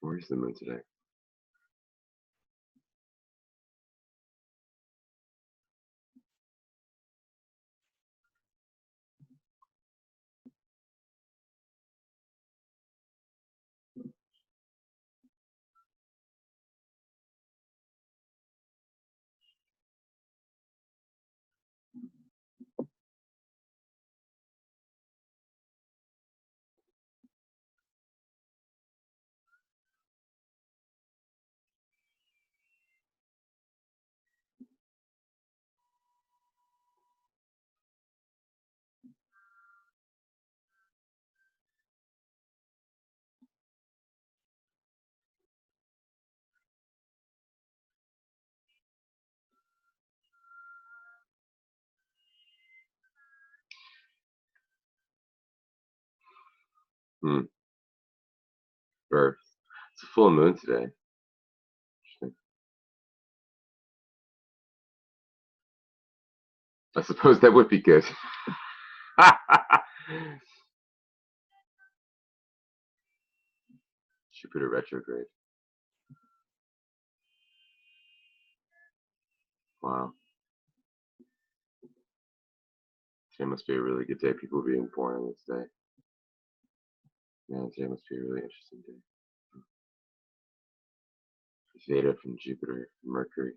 Where's the moon today? Hmm. Birth. It's a full moon today. I suppose that would be good. Jupiter retrograde. Wow. Today must be a really good day. People being born on this day. Yeah, today must be a really interesting day. Theta from Jupiter, Mercury,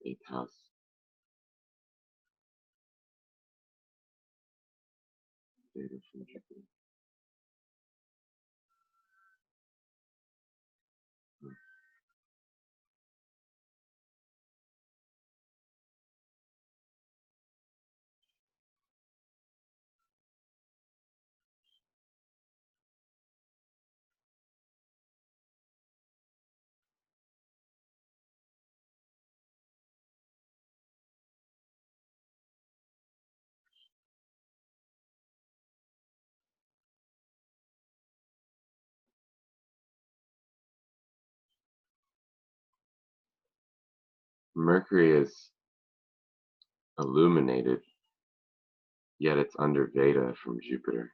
eighth house. Theta from Jupiter. Mercury is illuminated, yet it's under Veda from Jupiter.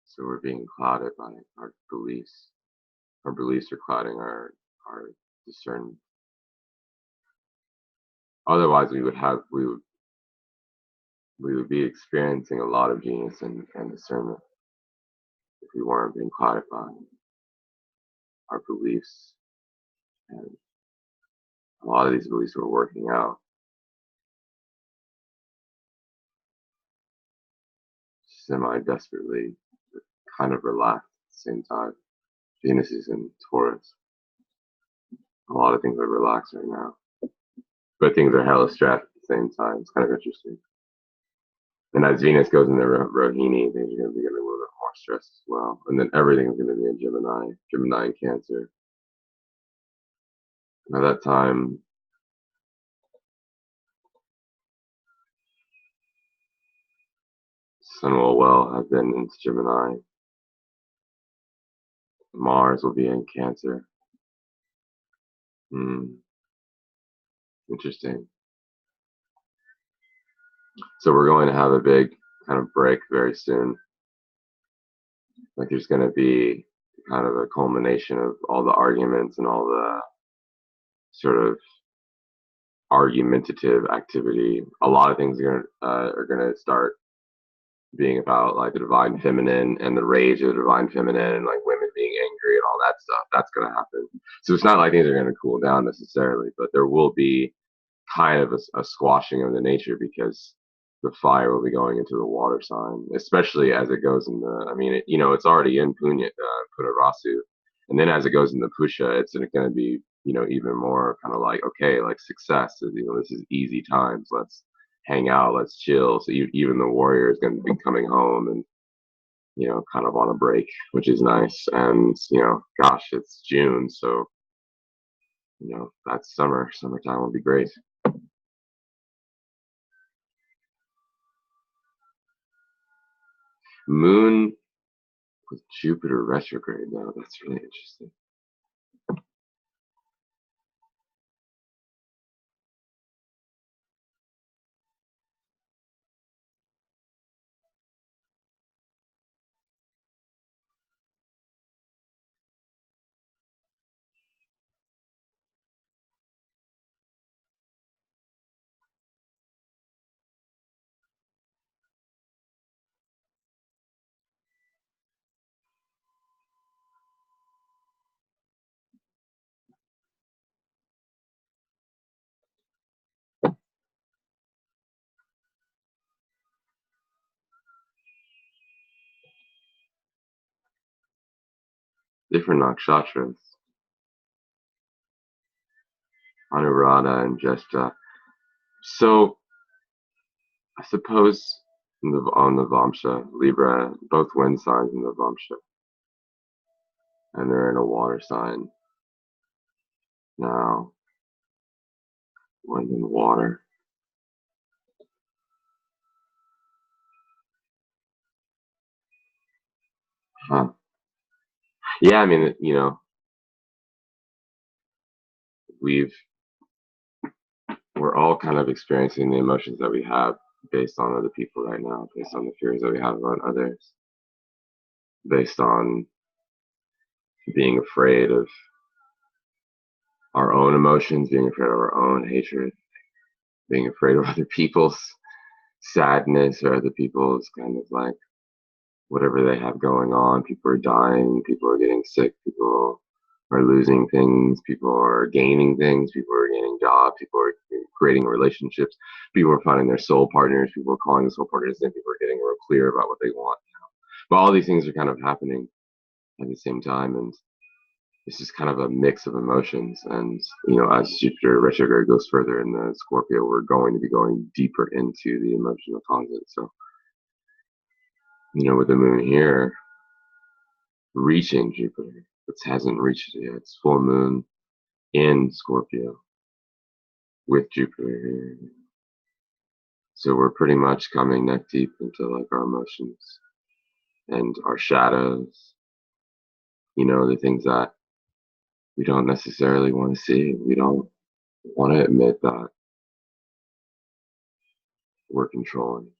So we're being clouded by our beliefs. Our beliefs are clouding our discernment. Otherwise, we would be experiencing a lot of genius and discernment if we weren't being clouded by our beliefs. And a lot of these beliefs were working out semi-desperately, kind of relaxed at the same time. Venus is in Taurus. A lot of things are relaxed right now, but things are hella stressed at the same time. It's kind of interesting. And as Venus goes into Rohini, things are going to be getting a little bit more stressed as well. And then everything's going to be in Gemini and Cancer. By that time, Sun will well have been into Gemini. Mars will be in Cancer. Hmm, interesting. So we're going to have a big kind of break very soon. Like there's going to be kind of a culmination of all the arguments and all the sort of argumentative activity. A lot of things are gonna start being about like the divine feminine and the rage of the divine feminine and like women being angry and all that stuff. That's gonna happen. So it's not like things are gonna cool down necessarily, but there will be kind of a squashing of the nature because the fire will be going into the water sign, especially as it goes in the. I mean, it's already in Punarasu, and then as it goes into Pusha, it's going to be even more kind of like okay, like success. This is easy times. Let's hang out. Let's chill. So even the warrior is going to be coming home and kind of on a break, which is nice. And gosh, it's June, so that's summer. Summertime will be great. Moon with Jupiter retrograde now. That's really interesting. different nakshatras, Anuradha and Jeshta. So I suppose on the Vamsha, Libra, both wind signs in the Vamsha, and they're in a water sign. Now, wind and water. Huh. Yeah, I mean, we've we're all kind of experiencing the emotions that we have based on other people right now, based on the fears that we have about others, based on being afraid of our own emotions, being afraid of our own hatred, being afraid of other people's sadness or other people's kind of like whatever they have going on. People are dying, people are getting sick, people are losing things, people are gaining things, people are gaining jobs, people are creating relationships, people are finding their soul partners, people are calling the soul partners, and people are getting real clear about what they want. But all these things are kind of happening at the same time, and it's just kind of a mix of emotions. And as Jupiter retrograde goes further in the Scorpio, we're going to be going deeper into the emotional content. So, with the moon here reaching Jupiter, it hasn't reached it yet. It's full moon in Scorpio with Jupiter here. So we're pretty much coming neck deep into like our emotions and our shadows, the things that we don't necessarily want to see. We don't want to admit that we're controlling.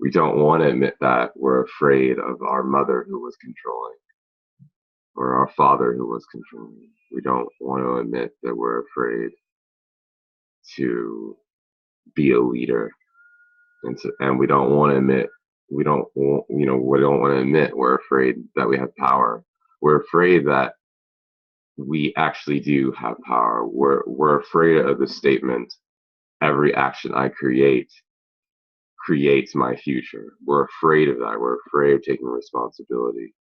We don't want to admit that we're afraid of our mother who was controlling or our father who was controlling. We don't want to admit that we're afraid to be a leader. And we don't want to admit, we don't want to admit we're afraid that we have power. We're afraid that we actually do have power. We're afraid of the statement, every action I creates my future. We're afraid of that. We're afraid of taking responsibility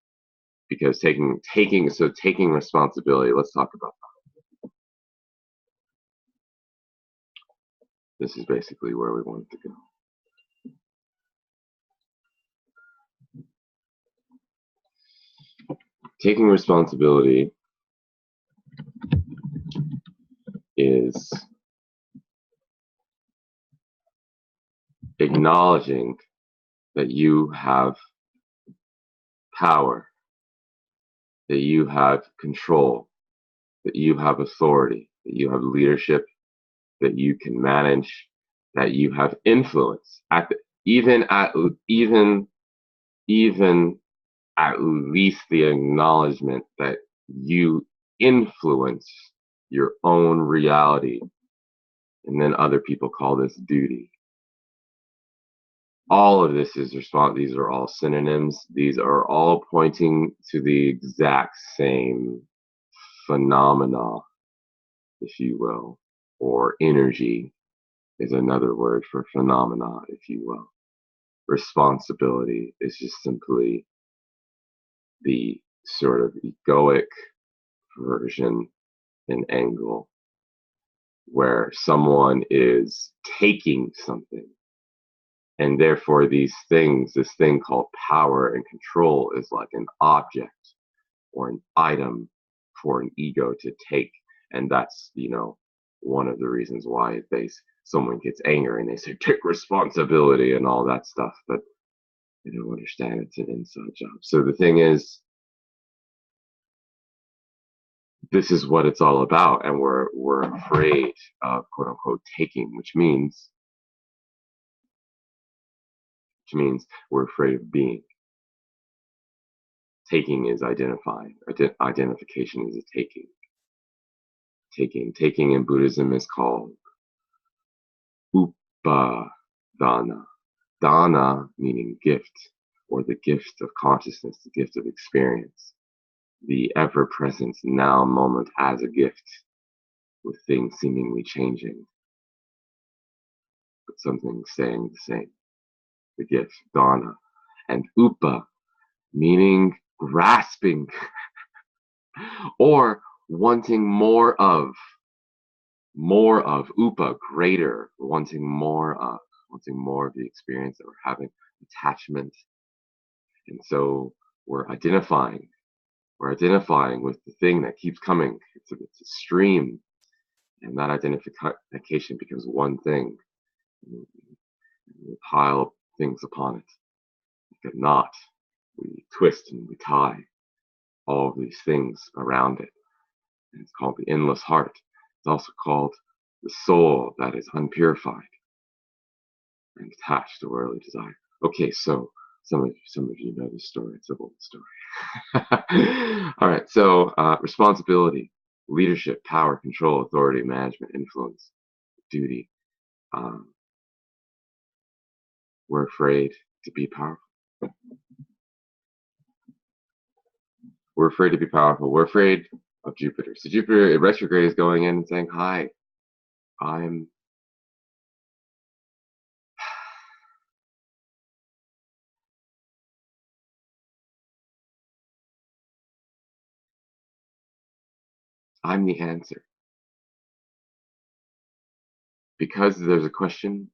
because taking responsibility. Let's talk about that. This is basically where we wanted to go. Taking responsibility is acknowledging that you have power, that you have control, that you have authority, that you have leadership, that you can manage, that you have influence even at even even at least the acknowledgement that you influence your own reality. And then other people call this duty. All of this is response. These are all synonyms. These are all pointing to the exact same phenomena, if you will, or energy is another word for phenomena, if you will. Responsibility is just simply the sort of egoic version and angle where someone is taking something. And therefore, this thing called power and control is like an object or an item for an ego to take. And that's, one of the reasons why someone gets angry and they say, take responsibility and all that stuff. But they don't understand it's an inside job. So the thing is, this is what it's all about. And we're afraid of quote unquote taking, which means we're afraid of being. Taking is identifying. Identification is a taking. Taking in Buddhism is called upadana. Dana meaning gift, or the gift of consciousness, the gift of experience, the ever-present now moment as a gift, with things seemingly changing, but something staying the same. The gift, dana, and upa, meaning grasping, or wanting more of, upa, greater, wanting more of the experience that we're having, attachment. And so we're identifying with the thing that keeps coming. It's a stream, and that identification becomes one thing. We pile things upon it like a knot. We twist and we tie all of these things around it. And it's called the endless heart. It's also called the soul that is unpurified and attached to worldly desire. Okay, so some of you know this story. It's a old story. All right, so responsibility, leadership, power, control, authority, management, influence, duty. Um, we're afraid to be powerful. We're afraid to be powerful. We're afraid of Jupiter. So Jupiter in retrograde is going in and saying, "Hi, I'm I'm the answer." Because there's a question,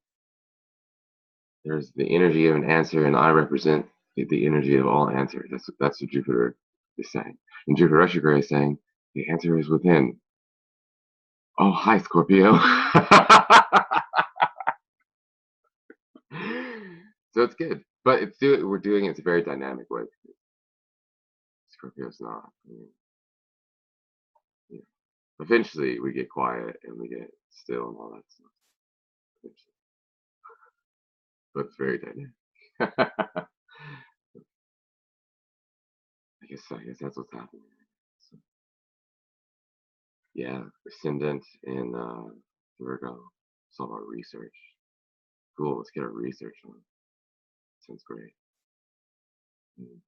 there's the energy of an answer, and I represent the energy of all answers. That's what Jupiter is saying. And Jupiter retrograde is saying the answer is within. Oh, hi, Scorpio. So it's good, but we're doing it in a very dynamic way. Scorpio's not. Yeah. Eventually, we get quiet and we get still and all that stuff. Eventually. But it's very dynamic. I guess that's what's happening. So, yeah, ascendant in Virgo. It's all about research. Cool. Let's get our research on. Sounds great. Mm.